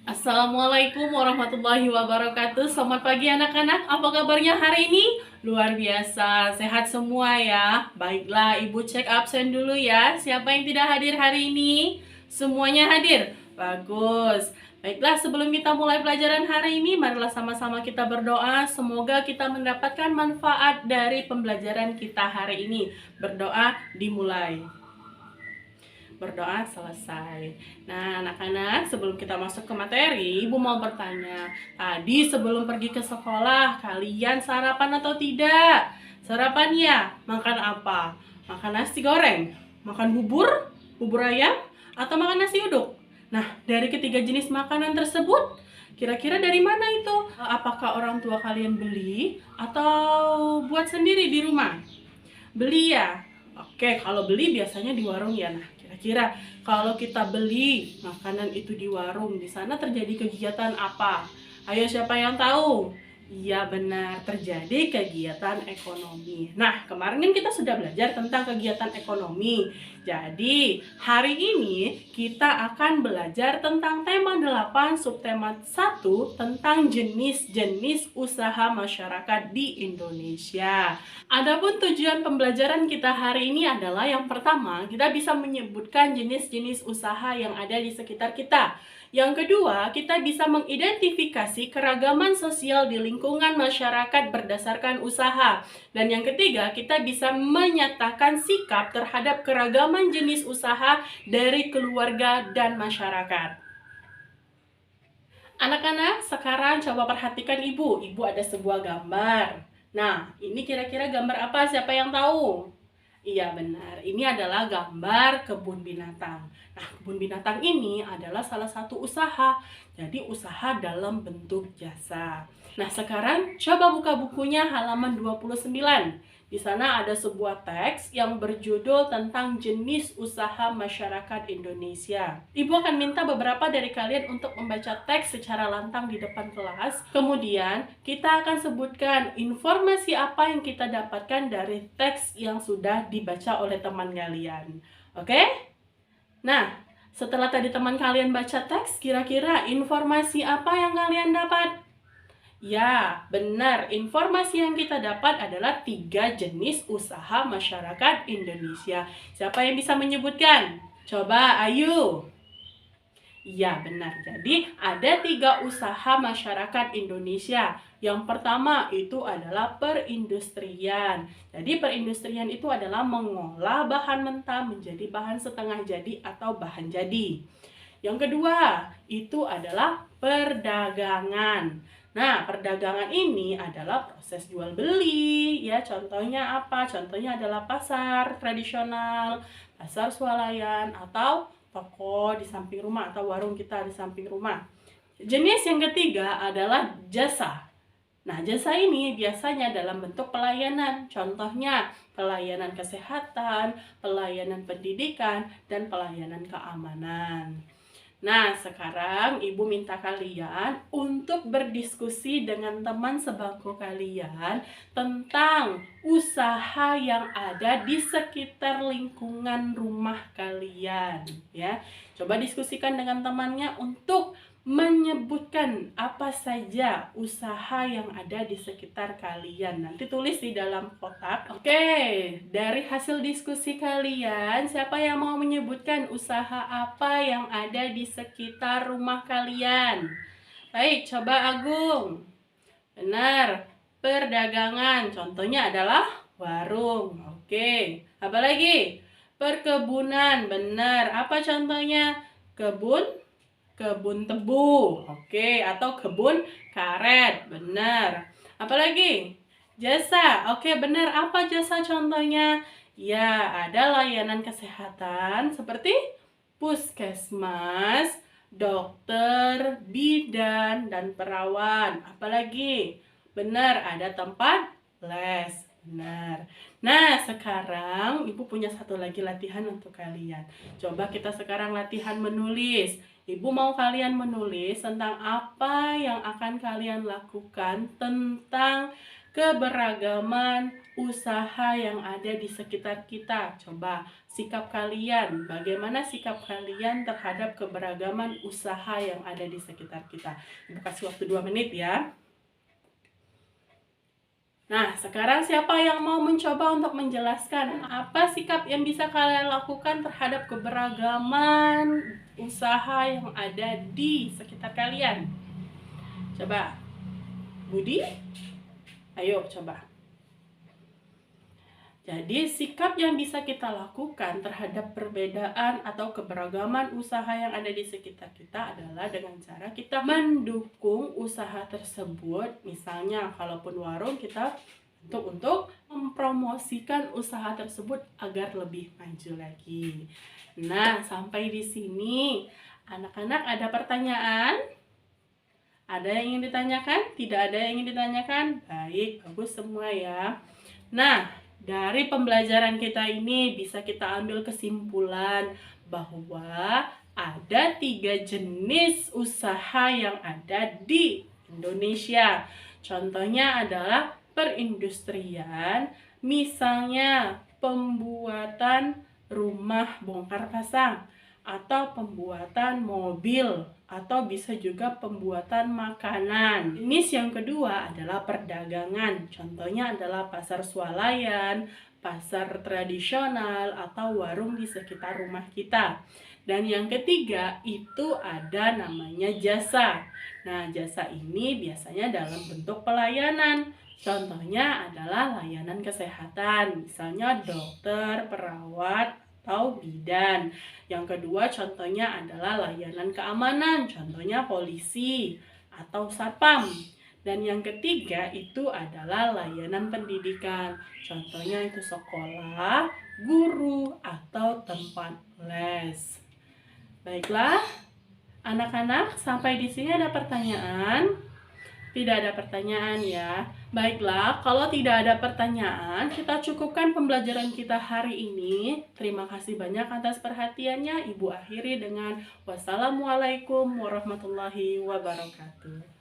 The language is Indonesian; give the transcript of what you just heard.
Assalamualaikum warahmatullahi wabarakatuh. Selamat pagi anak-anak. Apa kabarnya hari ini? Luar biasa, sehat semua ya. Baiklah, Ibu cek absen dulu ya. Siapa yang tidak hadir hari ini? Semuanya hadir. Bagus. Baiklah, sebelum kita mulai pelajaran hari ini, marilah sama-sama kita berdoa. Semoga kita mendapatkan manfaat dari pembelajaran kita hari ini. Berdoa dimulai. Berdoa selesai. Nah, anak-anak, sebelum kita masuk ke materi, Ibu mau bertanya. Tadi sebelum pergi ke sekolah, kalian sarapan atau tidak? Sarapannya makan apa? Makan nasi goreng, makan bubur, bubur ayam, atau makan nasi uduk? Nah, dari ketiga jenis makanan tersebut, kira-kira dari mana itu? Apakah orang tua kalian beli atau buat sendiri di rumah? Beli ya? Oke, kalau beli biasanya di warung ya. Nah, kira-kira kalau kita beli makanan itu di warung, di sana terjadi kegiatan apa? Ayo, siapa yang tahu? Iya benar, terjadi kegiatan ekonomi. Nah, kemarin kan kita sudah belajar tentang kegiatan ekonomi. Jadi, hari ini kita akan belajar tentang tema 8, subtema 1 tentang jenis-jenis usaha masyarakat di Indonesia. Adapun tujuan pembelajaran kita hari ini adalah yang pertama, kita bisa menyebutkan jenis-jenis usaha yang ada di sekitar kita. Yang kedua, kita bisa mengidentifikasi keragaman sosial di lingkungan masyarakat berdasarkan usaha. Dan yang ketiga, kita bisa menyatakan sikap terhadap keragaman jenis usaha dari keluarga dan masyarakat. Anak-anak, sekarang coba perhatikan Ibu. Ibu ada sebuah gambar. Nah, ini kira-kira gambar apa? Siapa yang tahu? Iya benar, ini adalah gambar kebun binatang. Nah, kebun binatang ini adalah salah satu usaha. Jadi usaha dalam bentuk jasa. Nah, sekarang coba buka bukunya halaman 29. Di sana ada sebuah teks yang berjudul tentang jenis usaha masyarakat Indonesia. Ibu akan minta beberapa dari kalian untuk membaca teks secara lantang di depan kelas. Kemudian, kita akan sebutkan informasi apa yang kita dapatkan dari teks yang sudah dibaca oleh teman kalian. Oke? Nah, setelah tadi teman kalian baca teks, kira-kira informasi apa yang kalian dapat? Ya, benar. Informasi yang kita dapat adalah 3 jenis usaha masyarakat Indonesia. Siapa yang bisa menyebutkan? Coba, ayo. Ya, benar. Jadi, ada 3 usaha masyarakat Indonesia. Yang pertama itu adalah perindustrian. Jadi, perindustrian itu adalah mengolah bahan mentah menjadi bahan setengah jadi atau bahan jadi. Yang kedua, itu adalah perdagangan. Nah, perdagangan ini adalah proses jual beli, ya. Contohnya apa? Contohnya adalah pasar tradisional, pasar swalayan, atau toko di samping rumah atau warung kita di samping rumah. Jenis yang ketiga adalah jasa. Nah, jasa ini biasanya dalam bentuk pelayanan. Contohnya, pelayanan kesehatan, pelayanan pendidikan, dan pelayanan keamanan. Nah, sekarang Ibu minta kalian untuk berdiskusi dengan teman sebangku kalian tentang usaha yang ada di sekitar lingkungan rumah kalian, ya. Coba diskusikan dengan temannya untuk menyebutkan apa saja usaha yang ada di sekitar kalian. Nanti tulis di dalam kotak. Oke, dari hasil diskusi kalian, siapa yang mau menyebutkan usaha apa yang ada di sekitar rumah kalian? Baik, coba Agung. Benar, perdagangan. Contohnya adalah warung. Oke, apa lagi? Perkebunan. Benar, apa contohnya? Kebun tebu, oke, atau kebun karet, benar. Apalagi? Jasa, oke, benar. Apa jasa contohnya? Ya, ada layanan kesehatan seperti puskesmas, dokter, bidan, dan perawat. Apalagi? Benar, ada tempat les. Benar. Nah, sekarang Ibu punya satu lagi latihan untuk kalian. Coba kita sekarang latihan menulis. Ibu mau kalian menulis tentang apa yang akan kalian lakukan tentang keberagaman usaha yang ada di sekitar kita. Coba sikap kalian, bagaimana sikap kalian terhadap keberagaman usaha yang ada di sekitar kita? Ibu kasih waktu 2 menit ya. Nah, sekarang siapa yang mau mencoba untuk menjelaskan apa sikap yang bisa kalian lakukan terhadap keberagaman usaha yang ada di sekitar kalian? Coba, Budi, ayo coba. Jadi, sikap yang bisa kita lakukan terhadap perbedaan atau keberagaman usaha yang ada di sekitar kita adalah dengan cara kita mendukung usaha tersebut. Misalnya, kalaupun warung, kita untuk mempromosikan usaha tersebut agar lebih maju lagi. Nah, sampai di sini, anak-anak ada pertanyaan? Ada yang ingin ditanyakan? Tidak ada yang ingin ditanyakan? Baik, bagus semua ya. Nah, dari pembelajaran kita ini bisa kita ambil kesimpulan bahwa ada 3 jenis usaha yang ada di Indonesia. Contohnya adalah perindustrian, misalnya pembuatan rumah bongkar pasang, atau pembuatan mobil, atau bisa juga pembuatan makanan. Jenis yang kedua adalah perdagangan. Contohnya adalah pasar swalayan, pasar tradisional, atau warung di sekitar rumah kita. Dan yang ketiga itu ada namanya jasa. Nah, jasa ini biasanya dalam bentuk pelayanan. Contohnya adalah layanan kesehatan, misalnya dokter, perawat, atau bidan. Yang kedua contohnya adalah layanan keamanan, contohnya polisi atau satpam. Dan yang ketiga itu adalah layanan pendidikan, contohnya itu sekolah, guru, atau tempat les. Baiklah, anak-anak, sampai di sini ada pertanyaan? Tidak ada pertanyaan ya. Baiklah, kalau tidak ada pertanyaan, kita cukupkan pembelajaran kita hari ini. Terima kasih banyak atas perhatiannya. Ibu akhiri dengan wassalamualaikum warahmatullahi wabarakatuh.